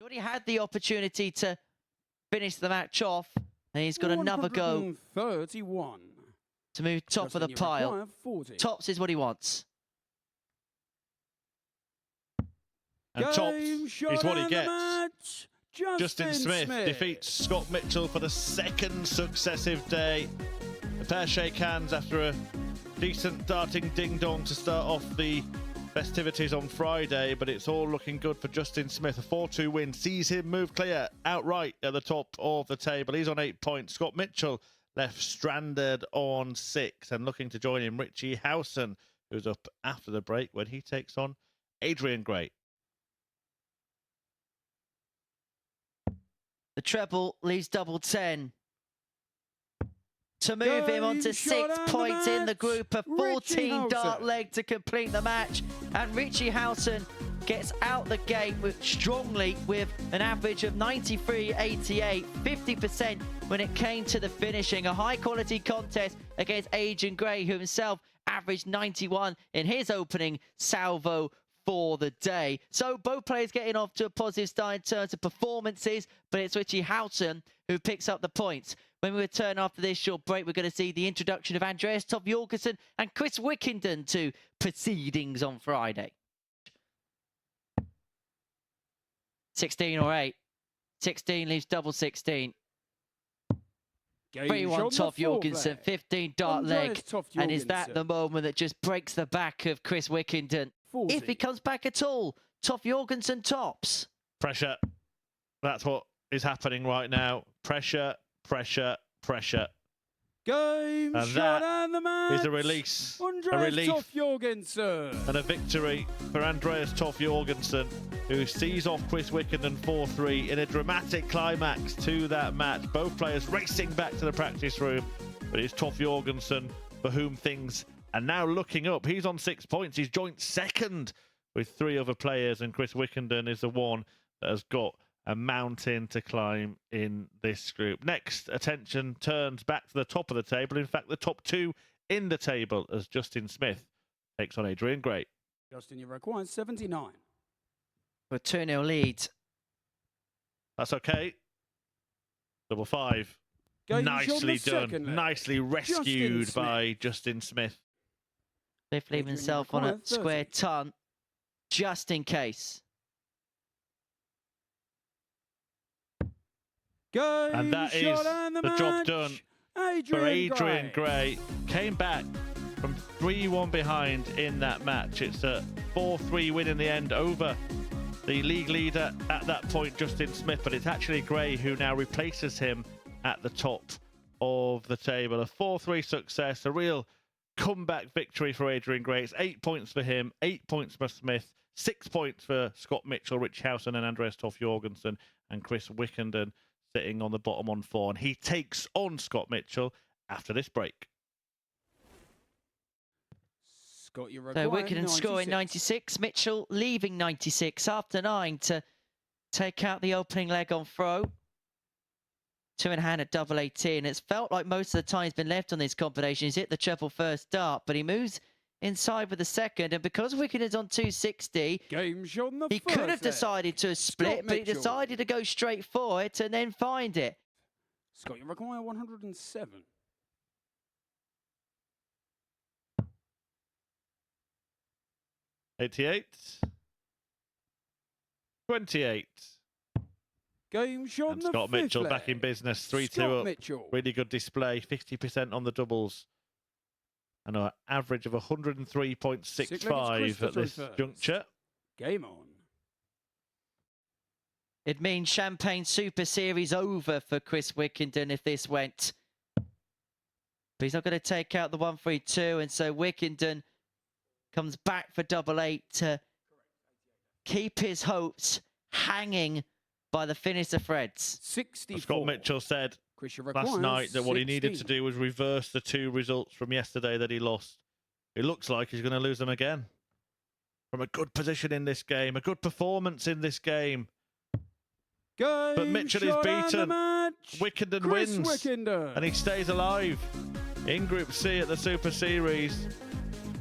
Already had the opportunity to finish the match off, and he's got another go 31 to move top of the pile. Tops is what he wants. And tops is what he gets. Justin Smith defeats Scott Mitchell for the second successive day. The pair shake hands after a decent darting ding-dong to start off the festivities on Friday, but it's all looking good for Justin Smith. A 4-2 win sees him move clear outright at the top of the table. He's on 8 points. Scott Mitchell left stranded on 6 and looking to join him. Richie Howson, who's up after the break when he takes on Adrian Gray. The treble leaves double 10. To move him on to 6 points in the group, a 14 dart leg to complete the match. And Richie Howson gets out the gate strongly with an average of 93.88, 50% when it came to the finishing. A high quality contest against Adrian Gray, who himself averaged 91 in his opening salvo for the day. So both players getting off to a positive start in terms of performances, but it's Richie Howson who picks up the points. When we return after this short break, we're going to see the introduction of Andreas, Jorgenson and Chris Wickenden to proceedings on Friday. 16 or 8. 16 leaves double 16. 3-1 Topson Jorgenson, 15 dart leg. And is that the moment that just breaks the back of Chris Wickenden? 40. If he comes back at all, Topson Jorgenson tops. Pressure. That's what is happening right now. Pressure, pressure, pressure. Game and shot and the match is a release, Andreas a relief, Toof Jorgenson. And a victory for Andreas Toof Jorgenson, who sees off Chris Wickenden 4-3 in a dramatic climax to that match. Both players racing back to the practice room, but it's Toof Jorgenson for whom things are now looking up. He's on 6 points. He's joint second with 3 other players, and Chris Wickenden is the one that has got a mountain to climb in this group. Next, attention turns back to the top of the table. In fact, the top 2 in the table as Justin Smith takes on Adrian Gray. Justin, you require 79. For a 2-0 lead. That's okay. Double 5. Nicely done. Nicely rescued by Justin Smith. Smith leaving himself on a square ton, just in case. And that is the job done for Adrian Gray. Came back from 3-1 behind in that match. It's a 4-3 win in the end over the league leader at that point, Justin Smith. But it's actually Gray who now replaces him at the top of the table. A 4-3 success, a real comeback victory for Adrian Gray. It's 8 points for him, 8 points for Smith, 6 points for Scott Mitchell, Rich Howson and Andreas Toof Jorgenson, and Chris Wickenden sitting on the bottom on 4. And he takes on Scott Mitchell after this break. Scott, you're so Wickenden scoring 96, Mitchell leaving 96 after 9 to take out the opening leg on throw. 2 in hand at double 18. It's felt like most of the time he's been left on this combination. He's hit the treble first dart, but he moves inside with the second. And because Wickenden's on 260, he could have decided to split, but he decided to go straight for it and then find it. Scott, you require 107. 88. 28. Game shot and Scott Mitchell back in business. 3-2 up. Mitchell. Really good display. 50% on the doubles. And an average of 103.65 at this juncture. Game on. It means Champagne Super Series over for Chris Wickenden if this went. But he's not going to take out the 1-3-2, and so Wickenden comes back for double 8 to keep his hopes hanging by the finisher threads. 64. Scott Mitchell said last night that what he needed to do was reverse the 2 results from yesterday that he lost. It looks like he's going to lose them again. From a good position in this game, a good performance in this game. But Mitchell is beaten. Wickenden wins. And he stays alive in Group C at the Super Series.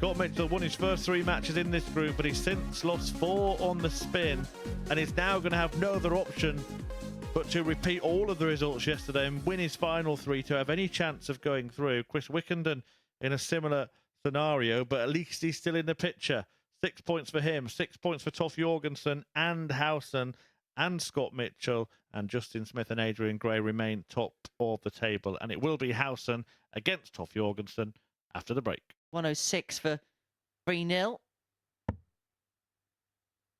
Scott Mitchell won his first 3 matches in this group, but he's since lost 4 on the spin, and is now going to have no other option but to repeat all of the results yesterday and win his final 3 to have any chance of going through. Chris Wickenden in a similar scenario, but at least he's still in the picture. 6 points for him, 6 points for Toof, Jorgenson and Howson and Scott Mitchell, and Justin Smith and Adrian Gray remain top of the table. And it will be Howson against Toof Jorgenson after the break. 106 for 3-0.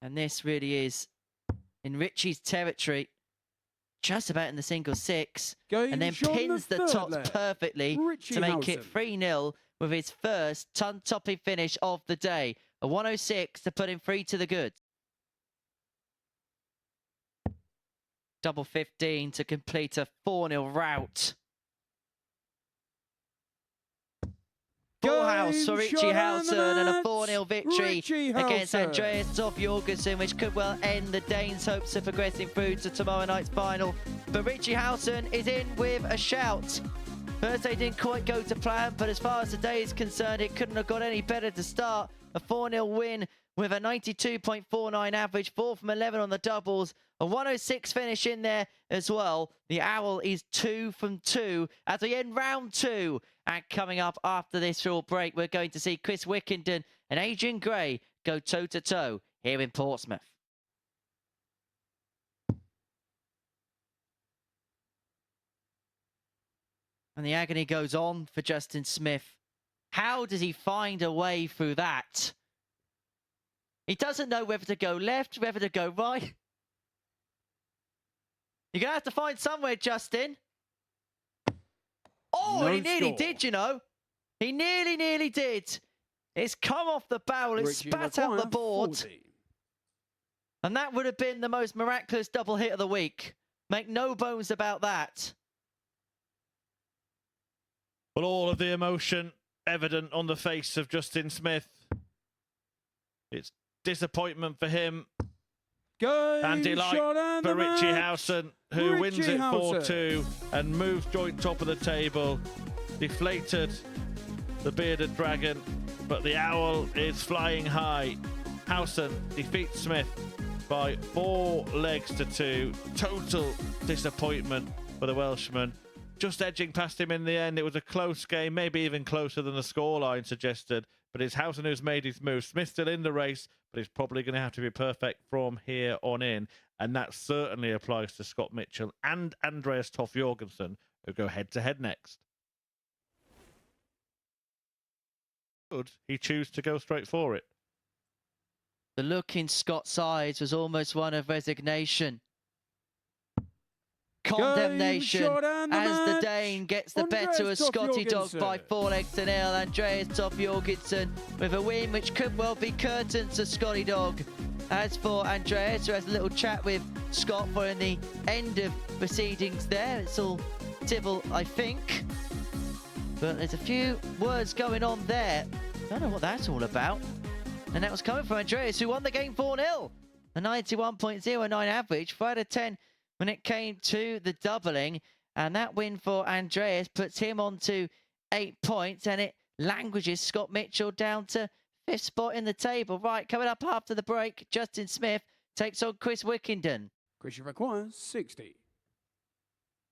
And this really is in Richie's territory, just about in the single 6, and then pins the tops perfectly to make it 3-0 with his first ton-topping finish of the day. A 106 to put him 3 to the good. Double 15 to complete a 4-0 rout. Full house for Richie Howson and a 4-0 victory against Andreas Toof Jorgenson, which could well end the Danes' hopes of progressing through to tomorrow night's final. But Richie Howson is in with a shout. Thursday didn't quite go to plan, but as far as today is concerned, it couldn't have got any better to start. A 4-0 win with a 92.49 average, 4 from 11 on the doubles, a 106 finish in there as well. The Owl is 2 from 2 as we end round 2. And coming up after this short break, we're going to see Chris Wickenden and Adrian Gray go toe-to-toe here in Portsmouth. And the agony goes on for Justin Smith. How does he find a way through that? He doesn't know whether to go left, whether to go right. You're going to have to find somewhere, Justin. Oh, No he nearly score. did, you know. He nearly did. It's come off the barrel. It Richie spat out the board. 40. And that would have been the most miraculous double hit of the week. Make no bones about that. Well, all of the emotion evident on the face of Justin Smith. It's disappointment for him and delight for Richie Howson, who wins it 4-2 and moves joint top of the table. Deflated the bearded dragon, but the Owl is flying high. Howson defeats Smith by 4 legs to 2. Total disappointment for the Welshman. Just edging past him in the end. It was a close game, maybe even closer than the scoreline suggested. But it's Howson who's made his move. Smith's still in the race, but he's probably going to have to be perfect from here on in. And that certainly applies to Scott Mitchell and Andreas Toof Jorgenson, who go head-to-head next. Could he choose to go straight for it? The look in Scott's eyes was almost one of resignation. Condemnation as the Dane gets the better of Scotty Dog by 4 legs to 0. Andreas Toof Jorgenson with a win which could well be curtains to Scotty Dog. As for Andreas, who has a little chat with Scott following the end of proceedings there, it's all civil, I think. But there's a few words going on there. Don't know what that's all about. And that was coming from Andreas, who won the game 4-0. A 91.09 average, 5 out of 10 when it came to the doubling. And that win for Andreas puts him on to 8 points, and it languishes Scott Mitchell down to 5th spot in the table. Right, coming up after the break, Justin Smith takes on Chris Wickenden. Chris requires 60.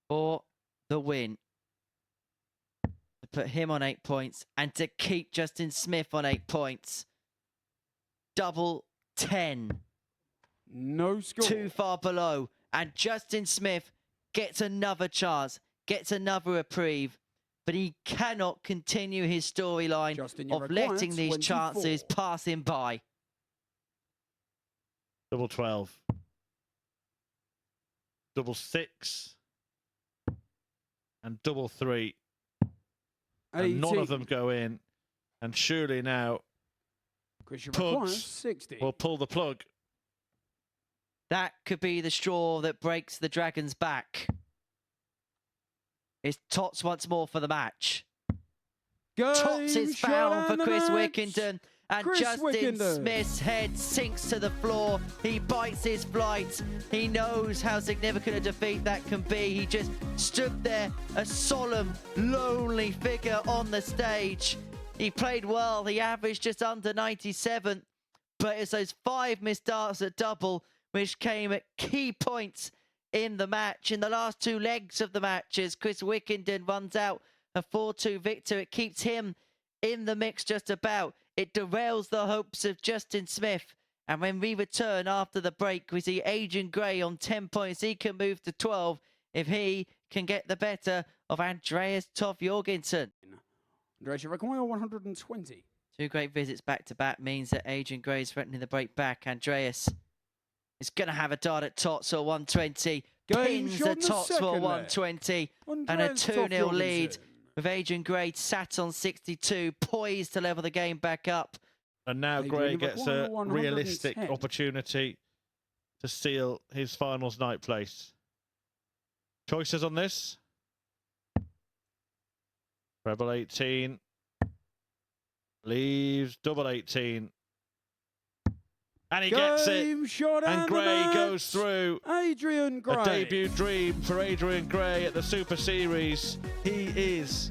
For the win. To put him on 8 points and to keep Justin Smith on 8 points. Double 10. No score. Too far below. And Justin Smith gets another chance, gets another reprieve, but he cannot continue his storyline of letting these 24. chances pass him by. Double 12. Double 6. And double 3. And none of them go in. And surely now Pugs will pull the plug. That could be the straw that breaks the Dragon's back. It's Tots once more for the match. Tots is found for Chris Wickenden. And Justin Smith's head sinks to the floor. He bites his flight. He knows how significant a defeat that can be. He just stood there, a solemn, lonely figure on the stage. He played well. He averaged just under 97. But it's those 5 missed darts at double which came at key points in the match. In the last 2 legs of the matches, Chris Wickenden runs out a 4-2 victor. It keeps him in the mix just about. It derails the hopes of Justin Smith. And when we return after the break, we see Adrian Gray on 10 points. He can move to 12 if he can get the better of Andreas Toof Jorgenson. Andreas, you require 120. 2 great visits back-to-back means that Adrian Gray is threatening the break back. Andreas is going to have a dart at Tots for 120. Pins the Tots for 120. And a 2-0 lead with Adrian Gray sat on 62, poised to level the game back up. And now Gray gets a realistic opportunity to seal his finals night place. Choices on this? Treble 18. Leaves double 18. And he gets it. And Gray goes through. Adrian Gray. A debut dream for Adrian Gray at the Super Series. He is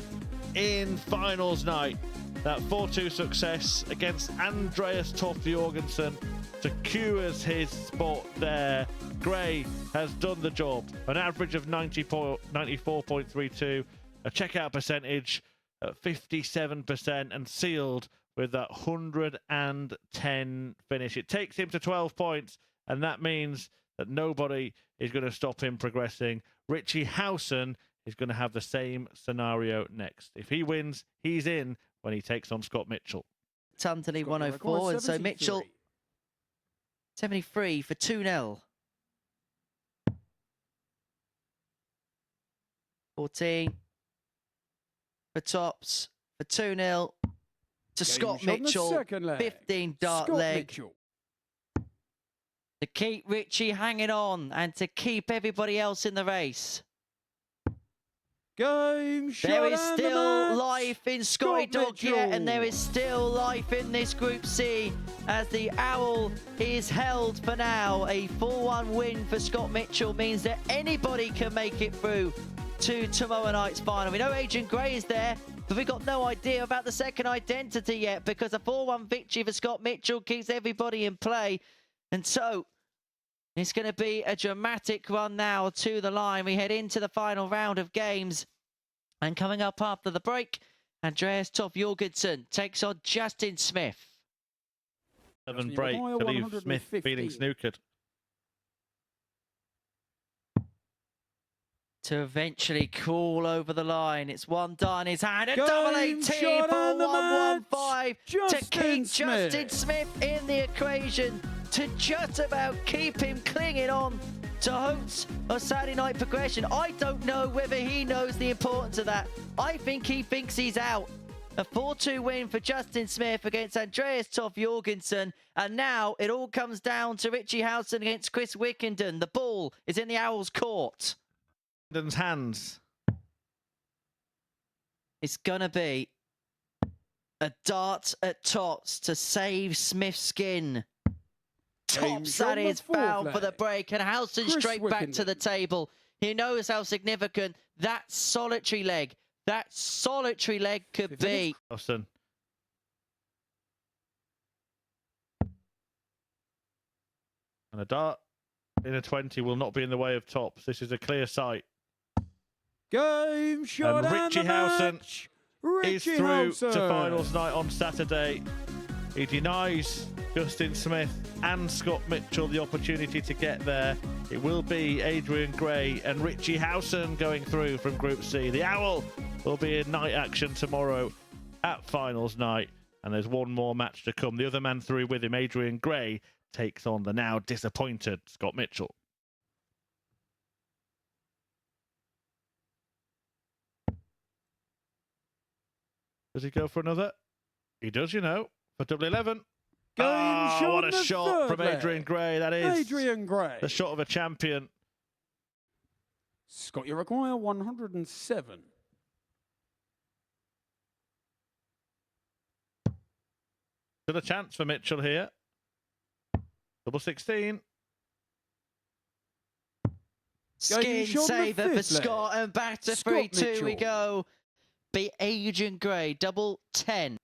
in finals night. That 4-2 success against Andreas Toof Jorgenson secures his spot there. Gray has done the job. An average of 94.32, a checkout percentage at 57%, and sealed with that 110 finish. It takes him to 12 points, and that means that nobody is going to stop him progressing. Richie Housen is going to have the same scenario next. If he wins, he's in when he takes on Scott Mitchell. Tunterley 104, and so Mitchell 73 for 2-0. 14 for Tops for 2-0 to Scott Mitchell. 15 dart leg to keep Richie hanging on and to keep everybody else in the race. There is still life in Scotty Dog yet, and there is still life in this Group C as the Owl is held for now. A 4-1 win for Scott Mitchell means that anybody can make it through to tomorrow night's final. We know Adrian Gray is there, but we've got no idea about the second identity yet, because a 4-1 victory for Scott Mitchell keeps everybody in play. And so it's going to be a dramatic run now to the line. We head into the final round of games. And coming up after the break, Andreas Toof Jorgenson takes on Justin Smith. 7 break to leave Smith feeling snookered. To eventually crawl over the line. It's one dart in his hand. A double 18 for 115 to keep Justin Smith in the equation, to just about keep him clinging on to hopes of Saturday night progression. I don't know whether he knows the importance of that. I think he thinks he's out. A 4-2 win for Justin Smith against Andreas Toof Jorgenson. And now it all comes down to Richie Housen against Chris Wickenden. The ball is in the Owls' court. Hands. It's going to be a dart at Tots to save Smith's skin. Topson is fouled for the break, and Housen straight back to the table. He knows how significant that solitary leg could be. Topson. And a dart in a 20 will not be in the way of Tops. This is a clear sight. Game shot, and Richie Housen is through to finals night on Saturday. He denies Justin Smith and Scott Mitchell the opportunity to get there. It will be Adrian Gray and Richie Housen going through from Group C. The Owl will be in night action tomorrow at finals night, and there's one more match to come. The other man through with him, Adrian Gray, takes on the now disappointed Scott Mitchell. Does he go for another? He does, you know, for double 11. Oh, what a shot from Adrian Gray. That is Adrian Gray, the shot of a champion. Scott, you require 107. Still a chance for Mitchell here. Double 16. Skin saver for Scott, and back to 3-2 we go. Be Adrian Gray, double 10.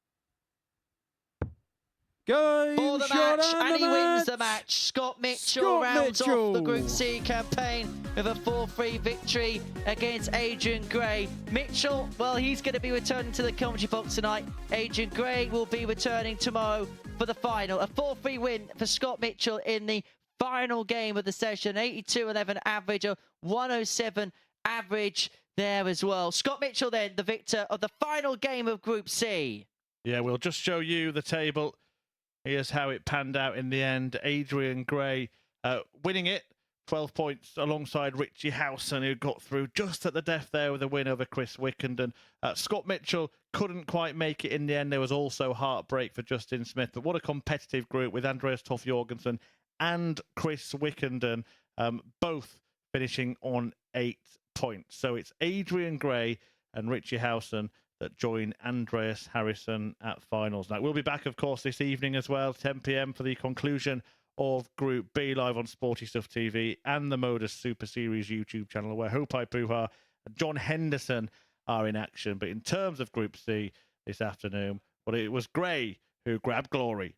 Game for the shot match, and he wins the match. match. Scott Mitchell rounds off the Group C campaign with a 4-3 victory against Adrian Gray. Mitchell, well, he's going to be returning to the commentary box tonight. Adrian Gray will be returning tomorrow for the final. A 4-3 win for Scott Mitchell in the final game of the session. 82-11 average, a 107 average there as well. Scott Mitchell then, the victor of the final game of Group C. Yeah, we'll just show you the table. Here's how it panned out in the end. Adrian Gray winning it, 12 points alongside Richie Howson, who got through just at the death there with a win over Chris Wickenden. Scott Mitchell couldn't quite make it in the end. There was also heartbreak for Justin Smith. But what a competitive group with Andreas Toof Jorgenson and Chris Wickenden, both finishing on 8 points. So it's Adrian Gray and Richie Howson that join Andreas Harrison at finals. Now, we'll be back, of course, this evening as well, 10 p.m. for the conclusion of Group B, live on Sporty Stuff TV and the Modus Super Series YouTube channel, where Hopi Puha and John Henderson are in action. But in terms of Group C this afternoon, well, it was Gray who grabbed glory.